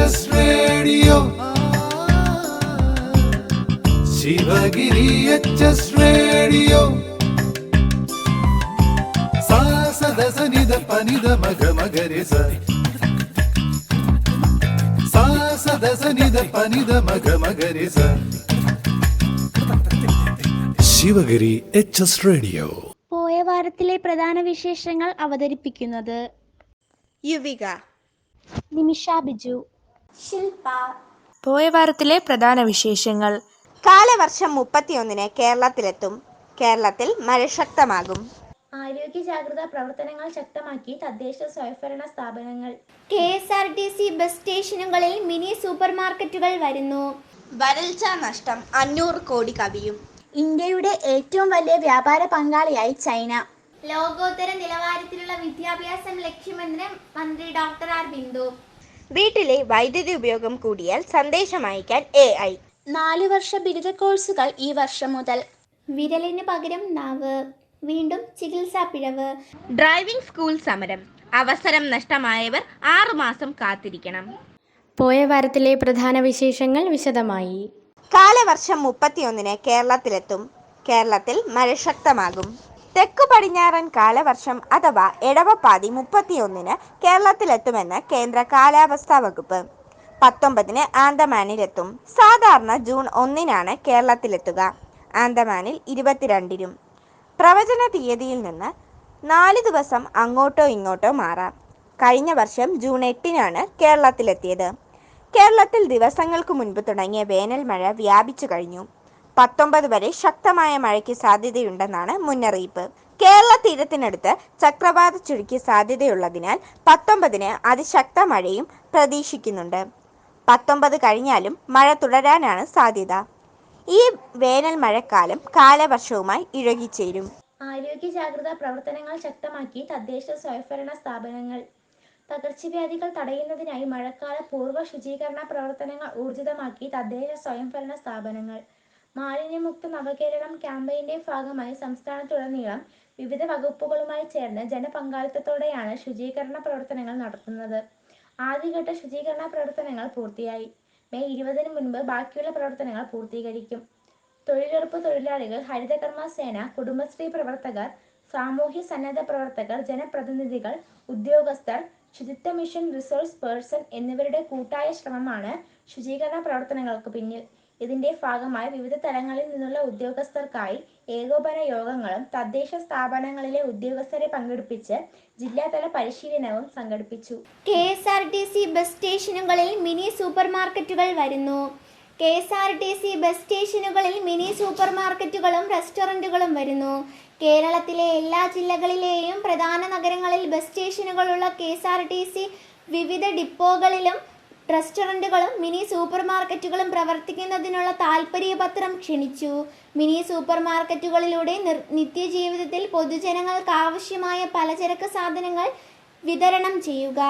HS Radio. Shivagiri HS Radio. Sa sa da sa ni da pa ni da ma ga ma ga re sa. Sa sa da sa ni da pa ni da ma ga ma ga re sa. Sivagiri HS radio. പോയ വാരത്തിലെ പ്രധാന വിശേഷങ്ങൾ അവതരിപ്പിക്കുന്നത് യുവിക, നിമിഷ ബിജു, ശിൽപ. പോയ വാരത്തിലെ പ്രധാന വിശേഷങ്ങൾ. കാലവർഷം 31-ന് കേരളത്തിലെത്തും. കേരളത്തിൽ മഴ ശക്തമാകും. ആരോഗ്യ ജാഗ്രതാ പ്രവർത്തനങ്ങൾ ശക്തമാക്കി തദ്ദേശ സ്വയംഭരണ സ്ഥാപനങ്ങൾ. KSRTC ബസ് സ്റ്റേഷനുകളിൽ മിനി സൂപ്പർ മാർക്കറ്റുകൾ വരുന്നു. വരൾച്ച നഷ്ടം 500 കോടി കവിയും. ഇന്ത്യയുടെ ഏറ്റവും വലിയ വ്യാപാര പങ്കാളിയായി ചൈന. ലോകോത്തര നിലവാരത്തിലുള്ള വിദ്യാഭ്യാസം ലക്ഷ്യമെന്ന് മന്ത്രി ഡോക്ടർ ആർ ബിന്ദു. വീട്ടിലെ വൈദ്യുതി ഉപയോഗം കൂടിയാൽ സന്ദേശം അയക്കാൻ AI. 4 വർഷ ബിരുദ കോഴ്സുകൾ ഈ വർഷം മുതൽ. വിരലിന് പകരം നാവ്, വീണ്ടും ചികിത്സാ പിഴവ്. ഡ്രൈവിംഗ് സ്കൂൾ സമരം. അവസരം നഷ്ടമായവർ 6 മാസം കാത്തിരിക്കണം. പോയ വാരത്തിലെ പ്രധാന വിശേഷങ്ങൾ വിശദമായി. കാലവർഷം 31-ന് കേരളത്തിലെത്തും. കേരളത്തിൽ മഴ ശക്തമാകും. തെക്കു പടിഞ്ഞാറൻ കാലവർഷം അഥവാ എടവപ്പാതി 31-ന് കേരളത്തിലെത്തുമെന്ന് കേന്ദ്ര കാലാവസ്ഥാ വകുപ്പ്. 19-ന് ആൻഡമാനിലെത്തും. സാധാരണ ജൂൺ 1-നാണ് കേരളത്തിലെത്തുക. ആൻഡമാനിൽ 22-നും. പ്രവചന തീയതിയിൽ നിന്ന് 4 ദിവസം അങ്ങോട്ടോ ഇങ്ങോട്ടോ മാറാം. കഴിഞ്ഞ വർഷം ജൂൺ 8-നാണ് കേരളത്തിലെത്തിയത്. കേരളത്തിൽ ദിവസങ്ങൾക്ക് മുൻപ് തുടങ്ങിയ വേനൽ മഴ വ്യാപിച്ചു കഴിഞ്ഞു. 19 വരെ ശക്തമായ മഴയ്ക്ക് സാധ്യതയുണ്ടെന്നാണ് മുന്നറിയിപ്പ്. കേരള തീരത്തിനടുത്ത് ചക്രവാത ചുഴിക്ക് സാധ്യതയുള്ളതിനാൽ 19-ന് അതിശക്ത മഴയും പ്രതീക്ഷിക്കുന്നുണ്ട്. 19 കഴിഞ്ഞാലും മഴ തുടരാനാണ് സാധ്യത. ഈ വേനൽ മഴക്കാലം കാലവർഷവുമായി ഇഴകിച്ചേരും. ആരോഗ്യ ജാഗ്രതാ പ്രവർത്തനങ്ങൾ ശക്തമാക്കി തദ്ദേശ സ്വയംഭരണ സ്ഥാപനങ്ങൾ. പകർച്ചവ്യാധികൾ തടയുന്നതിനായി മഴക്കാല പൂർവ്വ ശുചീകരണ പ്രവർത്തനങ്ങൾ ഊർജിതമാക്കി തദ്ദേശ സ്വയംഭരണ സ്ഥാപനങ്ങൾ. മാലിന്യമുക്ത നവകേരളം ക്യാമ്പയിന്റെ ഭാഗമായി സംസ്ഥാനത്തുടനീളം വിവിധ വകുപ്പുകളുമായി ചേർന്ന് ജനപങ്കാളിത്തത്തോടെയാണ് ശുചീകരണ പ്രവർത്തനങ്ങൾ നടത്തുന്നത്. ആദ്യഘട്ട ശുചീകരണ പ്രവർത്തനങ്ങൾ പൂർത്തിയായി. മെയ് 20-ന് മുൻപ് ബാക്കിയുള്ള പ്രവർത്തനങ്ങൾ പൂർത്തീകരിക്കും. തൊഴിലുറപ്പ് തൊഴിലാളികൾ, ഹരിതകർമ്മ സേന, കുടുംബശ്രീ പ്രവർത്തകർ, സാമൂഹ്യ സന്നദ്ധ പ്രവർത്തകർ, ജനപ്രതിനിധികൾ, ഉദ്യോഗസ്ഥർ, ശുചിത്വ മിഷൻ റിസോഴ്സ് പേഴ്സൺ എന്നിവരുടെ കൂട്ടായ ശ്രമമാണ് ശുചീകരണ പ്രവർത്തനങ്ങൾക്ക് പിന്നിൽ. ഇതിന്റെ ഭാഗമായി വിവിധ തലങ്ങളിൽ നിന്നുള്ള ഉദ്യോഗസ്ഥർക്കായി ഏകോപന യോഗങ്ങളും തദ്ദേശ സ്ഥാപനങ്ങളിലെ ഉദ്യോഗസ്ഥരെ പങ്കെടുപ്പിച്ച് ജില്ലാതല പരിശീലനവും സംഘടിപ്പിച്ചു. KSRTC ബസ് സ്റ്റേഷനുകളിൽ മിനി സൂപ്പർ മാർക്കറ്റുകൾ വരുന്നു. KSRTC ബസ് സ്റ്റേഷനുകളിൽ മിനി സൂപ്പർ മാർക്കറ്റുകളും റെസ്റ്റോറൻറ്റുകളും വരുന്നു. കേരളത്തിലെ എല്ലാ ജില്ലകളിലെയും പ്രധാന നഗരങ്ങളിൽ ബസ് സ്റ്റേഷനുകളുള്ള KSRTC വിവിധ ഡിപ്പോകളിലും റെസ്റ്റോറൻറ്റുകളും മിനി സൂപ്പർ മാർക്കറ്റുകളും പ്രവർത്തിക്കുന്നതിനുള്ള താൽപ്പര്യപത്രം ക്ഷണിച്ചു. മിനി സൂപ്പർ മാർക്കറ്റുകളിലൂടെ നിത്യജീവിതത്തിൽ പൊതുജനങ്ങൾക്ക് ആവശ്യമായ പലചരക്ക് സാധനങ്ങൾ വിതരണം ചെയ്യുക.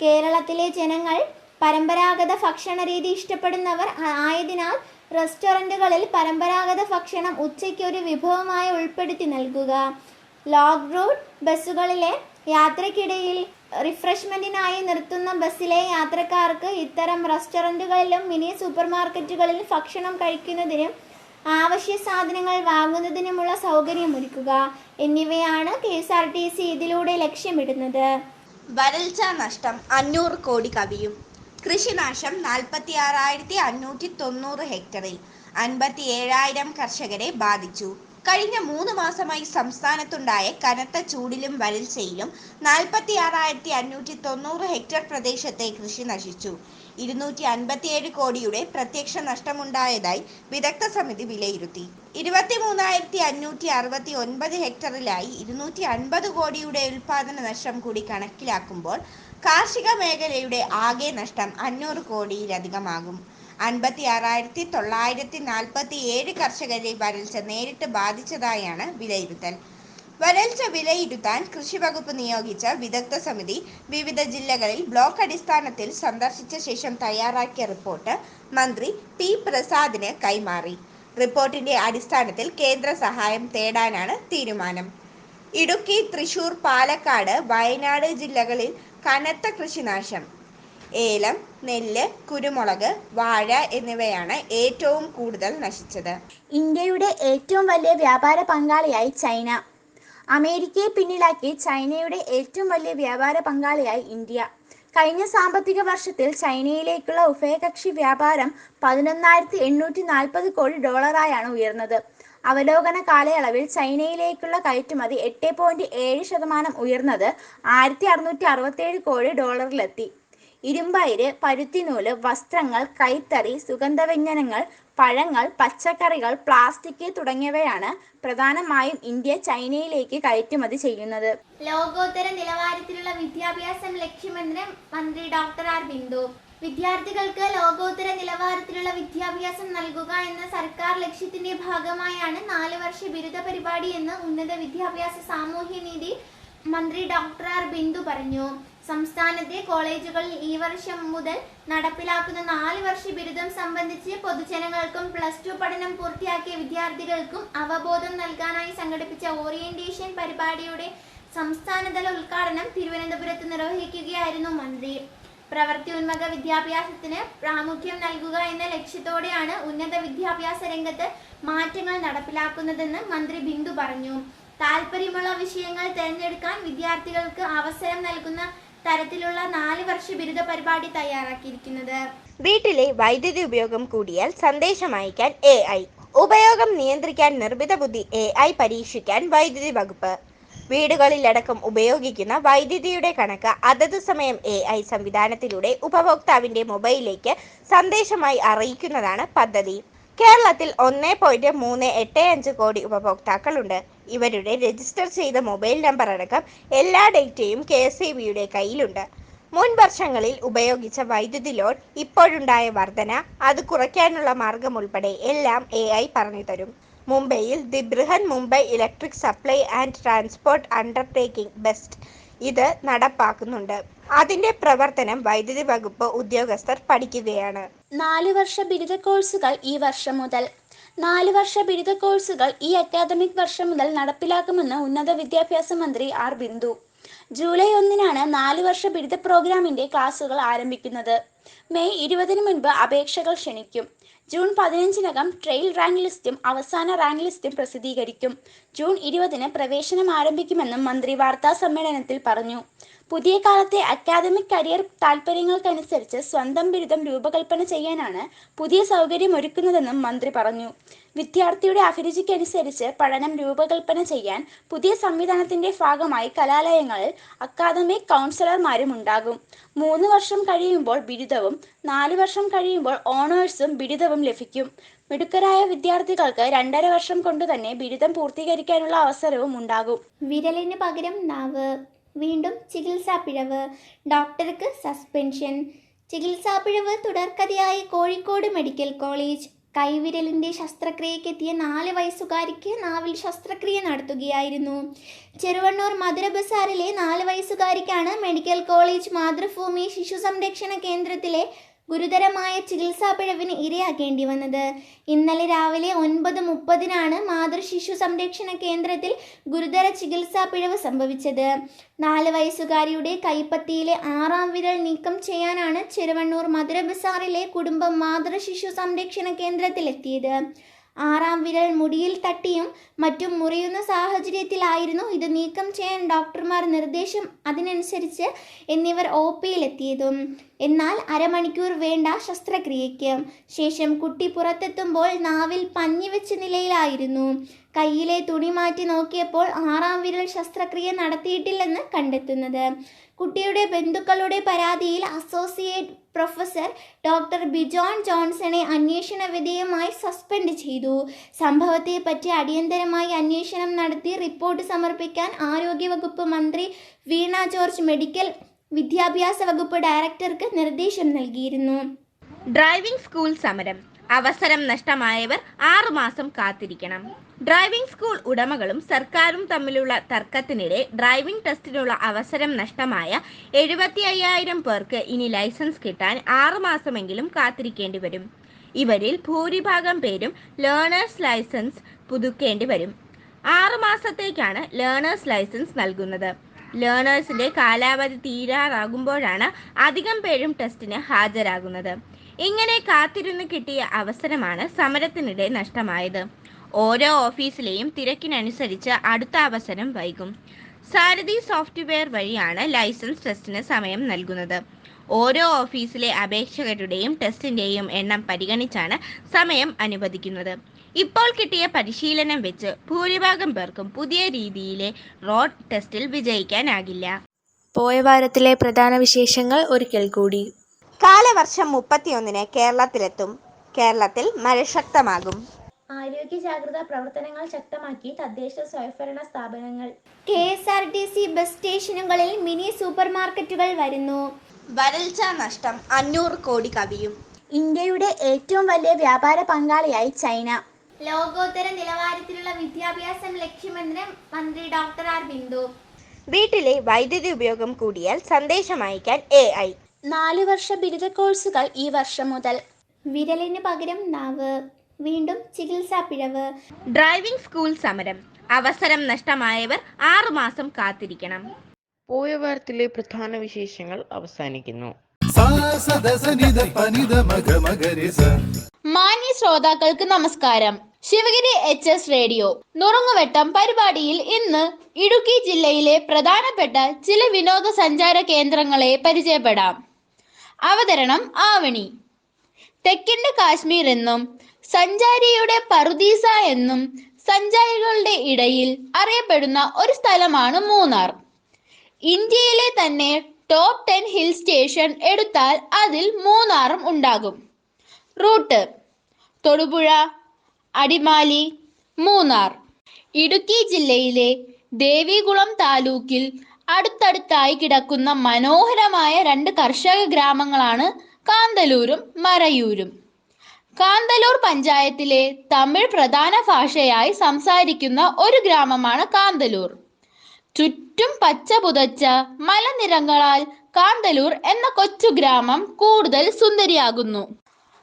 കേരളത്തിലെ ജനങ്ങൾ പരമ്പരാഗത ഭക്ഷണ രീതി ഇഷ്ടപ്പെടുന്നവർ ആയതിനാൽ റെസ്റ്റോറൻറ്റുകളിൽ പരമ്പരാഗത ഭക്ഷണം ഉച്ചയ്ക്ക് ഒരു വിഭവമായി ഉൾപ്പെടുത്തി നൽകുക. ലോങ് റൂട്ട് ബസ്സുകളിലെ യാത്രയ്ക്കിടയിൽ റിഫ്രഷ്മെൻറ്റിനായി നിർത്തുന്ന ബസ്സിലെ യാത്രക്കാർക്ക് ഇത്തരം റെസ്റ്റോറൻറ്റുകളിലും മിനി സൂപ്പർ മാർക്കറ്റുകളിൽ ഭക്ഷണം കഴിക്കുന്നതിനും ആവശ്യ സാധനങ്ങൾ വാങ്ങുന്നതിനുമുള്ള സൗകര്യമൊരുക്കുക എന്നിവയാണ് KSRTC ഇതിലൂടെ ലക്ഷ്യമിടുന്നത്. വരൾച്ച നഷ്ടം 500 കോടി കവിയും. കൃഷിനാശം 46,590 ഹെക്ടറിൽ 57,000 കർഷകരെ ബാധിച്ചു. കഴിഞ്ഞ 3 മാസമായി സംസ്ഥാനത്തുണ്ടായ കനത്ത ചൂടിലും വരൾച്ചയിലും 46,590 ഹെക്ടർ പ്രദേശത്തെ കൃഷി നശിച്ചു. 257 കോടിയുടെ പ്രത്യക്ഷ നഷ്ടമുണ്ടായതായി വിദഗ്ധ സമിതി വിലയിരുത്തി. 23,569 ഹെക്ടറിലായി 250 കോടിയുടെ ഉൽപാദന നഷ്ടം കൂടി കണക്കിലാക്കുമ്പോൾ കാർഷിക മേഖലയുടെ ആകെ നഷ്ടം 500 കോടിയിലധികമാകും. 56,947 കർഷകരെ വരൾച്ച നേരിട്ട് ബാധിച്ചതായാണ് വിലയിരുത്തൽ. വരൾച്ച വിലയിരുത്താൻ കൃഷിവകുപ്പ് നിയോഗിച്ച വിദഗ്ധ സമിതി വിവിധ ജില്ലകളിൽ ബ്ലോക്ക് അടിസ്ഥാനത്തിൽ സന്ദർശിച്ച ശേഷം തയ്യാറാക്കിയ റിപ്പോർട്ട് മന്ത്രി P. പ്രസാദിന് കൈമാറി. റിപ്പോർട്ടിന്റെ അടിസ്ഥാനത്തിൽ കേന്ദ്ര സഹായം തേടാനാണ് തീരുമാനം. ഇടുക്കി, തൃശൂർ, പാലക്കാട്, വയനാട് ജില്ലകളിൽ കനത്ത കൃഷിനാശം. ഏലം, നെല്ല്, കുരുമുളക്, വാഴ എന്നിവയാണ് ഏറ്റവും കൂടുതൽ നശിച്ചത്. ഇന്ത്യയുടെ ഏറ്റവും വലിയ വ്യാപാര പങ്കാളിയായി ചൈന. അമേരിക്കയെ പിന്നിലാക്കി ചൈനയുടെ ഏറ്റവും വലിയ വ്യാപാര പങ്കാളിയായി ഇന്ത്യ. കഴിഞ്ഞ സാമ്പത്തിക വർഷത്തിൽ ചൈനയിലേക്കുള്ള ഉഭയകക്ഷി വ്യാപാരം 11,840 കോടി ഡോളറായാണ് ഉയർന്നത്. അവലോകന കാലയളവിൽ ചൈനയിലേക്കുള്ള കയറ്റുമതി 8.7% ഉയർന്നത് 1,667 കോടി ഡോളറിലെത്തി. ഇരുമ്പയിര്, പരുത്തിനൂല്, വസ്ത്രങ്ങൾ, കൈത്തറി, സുഗന്ധവ്യഞ്ജനങ്ങൾ, പഴങ്ങൾ, പച്ചക്കറികൾ, പ്ലാസ്റ്റിക് തുടങ്ങിയവയാണ് പ്രധാനമായും ഇന്ത്യ ചൈനയിലേക്ക് കയറ്റുമതി ചെയ്യുന്നത്. ലോകോത്തര നിലവാരത്തിലുള്ള വിദ്യാഭ്യാസം ലക്ഷ്യമെന്ന് മന്ത്രി ഡോക്ടർ ആർ ബിന്ദു. വിദ്യാർത്ഥികൾക്ക് ലോകോത്തര നിലവാരത്തിലുള്ള വിദ്യാഭ്യാസം നൽകുക എന്ന സർക്കാർ ലക്ഷ്യത്തിന്റെ ഭാഗമായാണ് 4 വർഷ ബിരുദ പരിപാടി എന്ന് ഉന്നത വിദ്യാഭ്യാസ സാമൂഹ്യനീതി മന്ത്രി ഡോക്ടർ ആർ ബിന്ദു പറഞ്ഞു. സംസ്ഥാനത്തെ കോളേജുകളിൽ ഈ വർഷം മുതൽ നടപ്പിലാക്കുന്ന 4 വർഷ ബിരുദം സംബന്ധിച്ച് പൊതുജനങ്ങൾക്കും +2 പഠനം പൂർത്തിയാക്കിയ വിദ്യാർത്ഥികൾക്കും അവബോധം നൽകാനായി സംഘടിപ്പിച്ച ഓറിയന്റേഷൻ പരിപാടിയുടെ സംസ്ഥാനതല ഉദ്ഘാടനം തിരുവനന്തപുരത്ത് നിർവഹിക്കുകയായിരുന്നു മന്ത്രി. പ്രവൃത്തിയുന്മുഖ വിദ്യാഭ്യാസത്തിന് പ്രാമുഖ്യം നൽകുക എന്ന ലക്ഷ്യത്തോടെയാണ് ഉന്നത വിദ്യാഭ്യാസ രംഗത്ത് മാറ്റങ്ങൾ നടപ്പിലാക്കുന്നതെന്ന് മന്ത്രി ബിന്ദു പറഞ്ഞു. താൽപര്യമുള്ള വിഷയങ്ങൾ തിരഞ്ഞെടുക്കാൻ വിദ്യാർത്ഥികൾക്ക് അവസരം നൽകുന്ന തരത്തിലുള്ള 4 വർഷ ബിരുദ പരിപാടി തയ്യാറാക്കിയിരിക്കുന്നത്. വീട്ടിലെ വൈദ്യുതി ഉപയോഗം കൂടിയാൽ സന്ദേശം അയക്കാൻ AI. ഉപയോഗം നിയന്ത്രിക്കാൻ നിർമ്മിത ബുദ്ധി AI പരീക്ഷിക്കാൻ വൈദ്യുതി വകുപ്പ്. വീടുകളിലടക്കം ഉപയോഗിക്കുന്ന വൈദ്യുതിയുടെ കണക്ക് അതത് സമയം AI സംവിധാനത്തിലൂടെ ഉപഭോക്താവിന്റെ മൊബൈലിലേക്ക് സന്ദേശമായി അറിയിക്കുന്നതാണ് പദ്ധതി. കേരളത്തിൽ 1.385 കോടി ഉപഭോക്താക്കളുണ്ട്. ഇവരുടെ രജിസ്റ്റർ ചെയ്ത മൊബൈൽ നമ്പർ അടക്കം എല്ലാ ഡേറ്റയും KSEBയുടെ കയ്യിലുണ്ട്. മുൻ വർഷങ്ങളിൽ ഉപയോഗിച്ച വൈദ്യുതി ലോഡ്, ഇപ്പോഴുണ്ടായ വർധന, അത് കുറയ്ക്കാനുള്ള മാർഗം ഉൾപ്പെടെ എല്ലാം AI പറഞ്ഞു തരും. മുംബൈയിൽ the Brihan Mumbai electric supply and transport undertaking best ഇത് നടപ്പാക്കുന്നുണ്ട്. അതിന്റെ പ്രവർത്തനം വൈദ്യുതി വകുപ്പ് ഉദ്യോഗസ്ഥർ പഠിക്കുകയാണ്. 4 വർഷ ബിരുദ കോഴ്സുകൾ ഈ വർഷം മുതൽ. 4 വർഷ ബിരുദ കോഴ്സുകൾ ഈ അക്കാദമിക് വർഷം മുതൽ നടപ്പിലാക്കുമെന്ന് ഉന്നത വിദ്യാഭ്യാസ മന്ത്രി ആർ ബിന്ദു. ജൂലൈ 1-നാണ് 4 വർഷ ബിരുദ പ്രോഗ്രാമിന്റെ ക്ലാസുകൾ ആരംഭിക്കുന്നത്. മെയ് 20-ന് മുൻപ് അപേക്ഷകൾ ക്ഷണിക്കും. ജൂൺ 15-നകം ട്രയൽ റാങ്ക് ലിസ്റ്റും അവസാന റാങ്ക് ലിസ്റ്റും പ്രസിദ്ധീകരിക്കും. ജൂൺ 20-ന് പ്രവേശനം ആരംഭിക്കുമെന്നും മന്ത്രി വാർത്താ സമ്മേളനത്തിൽ പറഞ്ഞു. പുതിയ കാലത്തെ അക്കാദമിക് കരിയർ താൽപ്പര്യങ്ങൾക്കനുസരിച്ച് സ്വന്തം ബിരുദം രൂപകൽപ്പന ചെയ്യാനാണ് പുതിയ സൗകര്യം ഒരുക്കുന്നതെന്നും മന്ത്രി പറഞ്ഞു. വിദ്യാർത്ഥിയുടെ അഭിരുചിക്കനുസരിച്ച് പഠനം രൂപകൽപ്പന ചെയ്യാൻ പുതിയ സംവിധാനത്തിന്റെ ഭാഗമായി കലാലയങ്ങളിൽ അക്കാദമിക് കൗൺസിലർമാരും ഉണ്ടാകും. 3 വർഷം കഴിയുമ്പോൾ ബിരുദവും 4 വർഷം കഴിയുമ്പോൾ ഓണേഴ്സും ബിരുദവും ലഭിക്കും. മിടുക്കരായ വിദ്യാർത്ഥികൾക്ക് 2.5 വർഷം കൊണ്ടുതന്നെ ബിരുദം പൂർത്തീകരിക്കാനുള്ള അവസരവും ഉണ്ടാകും. വിരലിന് പകരം നാവ്. വീണ്ടും ചികിത്സാ പിഴവ്. ഡോക്ടർക്ക് സസ്പെൻഷൻ. ചികിത്സാ പിഴവ് തുടർക്കഥയായി കോഴിക്കോട് മെഡിക്കൽ കോളേജ്. കൈവിരലിന്റെ ശസ്ത്രക്രിയക്കെത്തിയ 4 വയസ്സുകാരിക്ക് നാവിൽ ശസ്ത്രക്രിയ നടത്തുകയായിരുന്നു. ചെറുവണ്ണൂർ മധുര ബസാറിലെ 4 വയസ്സുകാരിക്കാണ് മെഡിക്കൽ കോളേജ് മാതൃഭൂമി ശിശു സംരക്ഷണ കേന്ദ്രത്തിലെ ഗുരുതരമായ ചികിത്സാ പിഴവിന് ഇരയാക്കേണ്ടി വന്നത്. ഇന്നലെ രാവിലെ 9:30-നാണ് മാതൃശിശു സംരക്ഷണ കേന്ദ്രത്തിൽ ഗുരുതര ചികിത്സാ പിഴവ് സംഭവിച്ചത്. 4 വയസ്സുകാരിയുടെ കൈപ്പത്തിയിലെ 6-ാം വിരൽ നീക്കം ചെയ്യാനാണ് ചെറുവണ്ണൂർ മധുര ബസാറിലെ കുടുംബം മാതൃശിശു സംരക്ഷണ കേന്ദ്രത്തിലെത്തിയത്. 6-ാം വിരൽ മുടിയിൽ തട്ടിയും മറ്റും മുറിയുന്ന സാഹചര്യത്തിലായിരുന്നു ഇത് നീക്കം ചെയ്യാൻ ഡോക്ടർമാർ നിർദ്ദേശം അതിനനുസരിച്ച് എന്നിവർ OPയിലെത്തിയതും. എന്നാൽ അരമണിക്കൂർ വേണ്ട ശസ്ത്രക്രിയയ്ക്ക് ശേഷം കുട്ടി പുറത്തെത്തുമ്പോൾ നാവിൽ പഞ്ഞിവെച്ച നിലയിലായിരുന്നു. കയ്യിലെ തുണി മാറ്റി നോക്കിയപ്പോൾ 6-ാം വിരൽ ശസ്ത്രക്രിയ നടത്തിയിട്ടില്ലെന്ന് കണ്ടെത്തുന്നത്. കുട്ടിയുടെ ബന്ധുക്കളുടെ പരാതിയിൽ അസോസിയേറ്റ് പ്രൊഫസർ ഡോക്ടർ ബിജോൺ ജോൺസണെ അന്വേഷണ വിധേയമായി സസ്പെൻഡ് ചെയ്തു. സംഭവത്തെപ്പറ്റി അടിയന്തരമായി അന്വേഷണം നടത്തി റിപ്പോർട്ട് സമർപ്പിക്കാൻ ആരോഗ്യവകുപ്പ് മന്ത്രി വീണ ജോർജ് മെഡിക്കൽ വിദ്യാഭ്യാസ വകുപ്പ് ഡയറക്ടർക്ക് നിർദ്ദേശം നൽകിയിരുന്നു. ഡ്രൈവിംഗ് സ്കൂൾ സമരം. അവസരം നഷ്ടമായവർ 6 മാസം കാത്തിരിക്കണം. ഡ്രൈവിംഗ് സ്കൂൾ ഉടമകളും സർക്കാരും തമ്മിലുള്ള തർക്കത്തിനിടെ ഡ്രൈവിംഗ് ടെസ്റ്റിനുള്ള അവസരം നഷ്ടമായ 75,000 പേർക്ക് ഇനി ലൈസൻസ് കിട്ടാൻ 6 മാസമെങ്കിലും കാത്തിരിക്കേണ്ടി വരും. ഇവരിൽ ഭൂരിഭാഗം പേരും ലേണേഴ്സ് ലൈസൻസ് പുതുക്കേണ്ടി വരും. 6 മാസത്തേക്കാണ് ലേണേഴ്സ് ലൈസൻസ് നൽകുന്നത്. ലേണേഴ്സിൻ്റെ കാലാവധി തീരാറാകുമ്പോഴാണ് അധികം പേരും ടെസ്റ്റിന് ഹാജരാകുന്നത്. ഇങ്ങനെ കാത്തിരുന്ന് കിട്ടിയ അവസരമാണ് സമരത്തിനിടെ നഷ്ടമായത്. ഓരോ ഓഫീസിലെയും തിരക്കിനനുസരിച്ച് അടുത്ത അവസരം വൈകും. സാരഥി സോഫ്റ്റ്വെയർ വഴിയാണ് ലൈസൻസ് ടെസ്റ്റിന് സമയം നൽകുന്നത്. ഓരോ ഓഫീസിലെ അപേക്ഷകരുടെയും ടെസ്റ്റിൻ്റെയും എണ്ണം പരിഗണിച്ചാണ് സമയം അനുവദിക്കുന്നത്. ഇപ്പോൾ കിട്ടിയ പരിശീലനം വെച്ച് ഭൂരിഭാഗം പേർക്കും പുതിയ രീതിയിലെ റോഡ് ടെസ്റ്റിൽ വിജയിക്കാനാകില്ല. പോയ വാരത്തിലെ പ്രധാന വിശേഷങ്ങൾ ഒരിക്കൽ കൂടി. കാലവർഷം 31-ന് കേരളത്തിലെത്തും. കേരളത്തിൽ മഴ ശക്തമാകും. ആരോഗ്യ ജാഗ്രതാ പ്രവർത്തനങ്ങൾ ശക്തമാക്കി തദ്ദേശ സ്വയംഭരണ സ്ഥാപനങ്ങൾ. KSRTC ബസ് സ്റ്റേഷനുകളിൽ മിനി സൂപ്പർ മാർക്കറ്റുകൾ വരുന്നു. വരൾച്ചാ നഷ്ടം 500 കോടി കവിയും. ഇന്ത്യയുടെ ഏറ്റവും വലിയ വ്യാപാര പങ്കാളിയായി ചൈന. ലോകോത്തര നിലവാരത്തിലുള്ള വിദ്യാഭ്യാസം ലക്ഷ്യമെന്ന് മന്ത്രി ഡോക്ടർ ആർ ബിന്ദു. വീട്ടിലെ വൈദ്യുതി ഉപയോഗം കൂടിയാൽ സന്ദേശം അയക്കാൻ AI. 4 വർഷ ബിരുദ കോഴ്സുകൾ ഈ വർഷം മുതൽ. വിരലിന് പകരം നാവ്, വീണ്ടും ചികിത്സാ പിഴവ്. ഡ്രൈവിംഗ് സ്കൂൾ സമരം. അവസരം നഷ്ടമായവർ 6 മാസം കാത്തിരിക്കണം. പോയ വാരത്തിലെ പ്രധാന വിശേഷങ്ങൾ അവസാനിക്കുന്നു. മാന്യ ശ്രോതാക്കൾക്ക് നമസ്കാരം. ശിവഗിരി HS റേഡിയോ നുറുങ്ങുവെട്ടം പരിപാടിയിൽ ഇന്ന് ഇടുക്കി ജില്ലയിലെ പ്രധാനപ്പെട്ട ചില വിനോദസഞ്ചാര കേന്ദ്രങ്ങളെ പരിചയപ്പെടാം. അവതരണം ആവണി. തെക്കിന്റെ കാശ്മീർ എന്നും സഞ്ചാരിയുടെ പറുദീസ എന്നും സഞ്ചാരികളുടെ ഇടയിൽ അറിയപ്പെടുന്ന ഒരു സ്ഥലമാണ് മൂന്നാർ. ഇന്ത്യയിലെ തന്നെ ടോപ്പ് 10 ഹിൽ സ്റ്റേഷൻ എടുത്താൽ അതിൽ മൂന്നാറും ഉണ്ടാകും. റൂട്ട്: തൊടുപുഴ, അടിമാലി, മൂന്നാർ. ഇടുക്കി ജില്ലയിലെ ദേവികുളം താലൂക്കിൽ അടുത്തടുത്തായി കിടക്കുന്ന മനോഹരമായ 2 കർഷക ഗ്രാമങ്ങളാണ് കാന്തല്ലൂരും മറയൂരും. കാന്തല്ലൂർ പഞ്ചായത്തിലെ തമിഴ് പ്രധാന ഭാഷയായി സംസാരിക്കുന്ന ഒരു ഗ്രാമമാണ് കാന്തല്ലൂർ. ചുറ്റും പച്ച പുതച്ച മലനിരകളാൽ കാന്തല്ലൂർ എന്ന കൊച്ചു ഗ്രാമം കൂടുതൽ സുന്ദരിയാകുന്നു.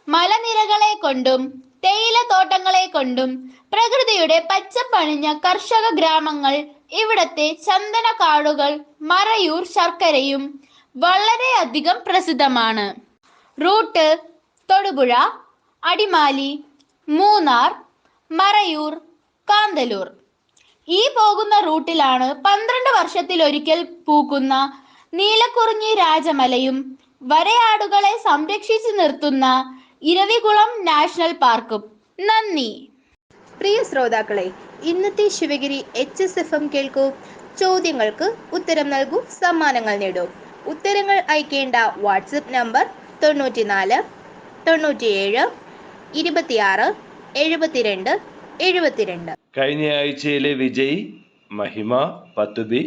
മലനിരകളെ കൊണ്ടും തേയിലത്തോട്ടങ്ങളെ കൊണ്ടും പ്രകൃതിയുടെ പച്ചപ്പണിഞ്ഞ കർഷക ഗ്രാമങ്ങൾ, ഇവിടത്തെ ചന്ദനക്കാടുകൾ, മറയൂർ ശർക്കരയും വളരെയധികം പ്രസിദ്ധമാണ്. റൂട്ട്: തൊടുപുഴ, അടിമാലി, മൂന്നാർ, മറയൂർ, കാന്തല്ലൂർ. ഈ പോകുന്ന റൂട്ടിലാണ് 12 വർഷത്തിലൊരിക്കൽ പൂക്കുന്ന നീലക്കുറിഞ്ഞി രാജമലയും വരയാടുകളെ സംരക്ഷിച്ചു നിർത്തുന്ന ഇരവികുളം നാഷണൽ പാർക്കും. നന്ദി. പ്രിയ ശ്രോതാക്കളെ, ഇന്നത്തെ ശിവഗിരി HSFM കേൾക്കൂ. ചോദ്യങ്ങൾക്ക് ഉത്തരം നൽകൂ, സമ്മാനങ്ങൾ നേടൂ. ഉത്തരങ്ങൾ അയക്കേണ്ട വാട്സപ്പ് നമ്പർ 94 97 26 72 72. കഴിഞ്ഞ ആഴ്ചയിലെ വിജയി മഹിമ പത്തുബി.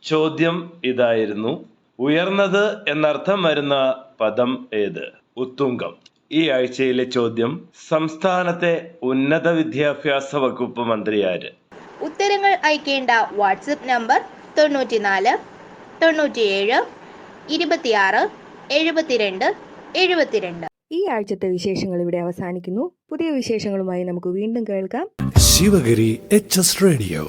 ചോദ്യം ഇതായിരുന്നു: ഉയർന്നത് എന്നർത്ഥം വരുന്ന പദം ഏത്? ഉത്തുംഗം. ഈ ആഴ്ചയിലെ ചോദ്യം: സംസ്ഥാനത്തെ ഉന്നത വിദ്യാഭ്യാസ വകുപ്പ് മന്ത്രി ആര്? ഉത്തരങ്ങൾ അയക്കേണ്ട വാട്സപ്പ് നമ്പർ 94 97 26 72 72. ഈ ആഴ്ചത്തെ വിശേഷങ്ങൾ ഇവിടെ അവസാനിക്കുന്നു. പുതിയ വിശേഷങ്ങളുമായി നമുക്ക് വീണ്ടും കേൾക്കാം. Sivagiri HS radio.